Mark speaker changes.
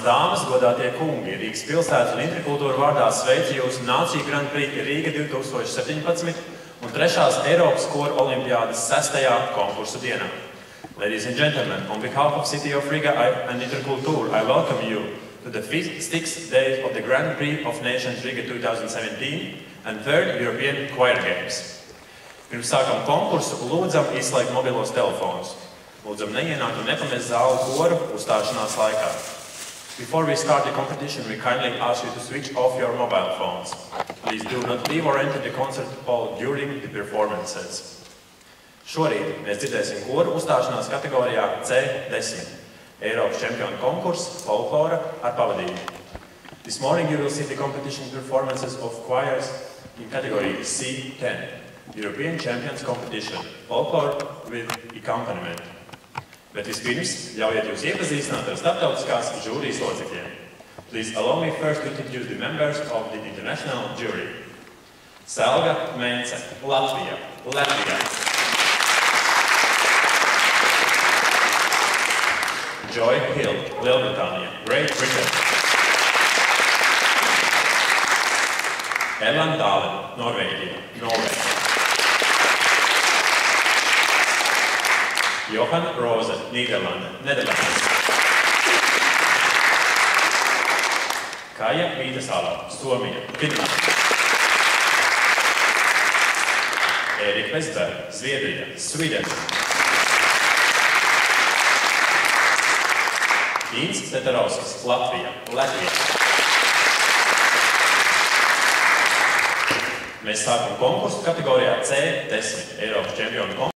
Speaker 1: dāmas, godātie kungi, Rīgas pilsētas un interkultūra vārdā sveicu jūs Nāciju Grand Prix Rīga 2017 un 3. Eiropas koru olimpiādas 6. konkursu dienā. Ladies and gentlemen, on behalf of City of Riga and Interkultur, I welcome you to the 6th day of the Grand Prix of Nations Riga 2017 and 3rd European Choir Games. Pirms sākam konkursu, lūdzam izslēgt mobilos telefonus. Lūdzam neienākt un nepamest zāli koru uzstāšanās laikā. Before we start the competition, we kindly ask you to switch off your mobile phones. Please do not leave or enter the concert hall during the performances. Šorīt mēs dzirdēsim koru uzstāšanās kategorijā C10. Eiropas čempionu konkurss folklora ar pavadījumu. This morning you will see the competition performances of choirs in category C10. European Champions Competition, folklore with accompaniment. Bet vispirms ļaujiet jūs iepazīstināt ar starptautiskās žūrijas locekļiem. Please allow me first to introduce the members of the international jury. Selga Mence, Latvija. Joy Hill, Lielbritānija, Great Britain. Erland Dalen, Norvēģija, Norvēģija. Johan Rose, Nīderlande, Nederlandes. Kaja Vītasala, Somija, Finlande. Erik Westberg, Zviedrija, Sweden. Ins Teterovskis, Latvija, Latvija. Mēs sākam konkursu kategorijā C10 Eiropas čempionu konkursu.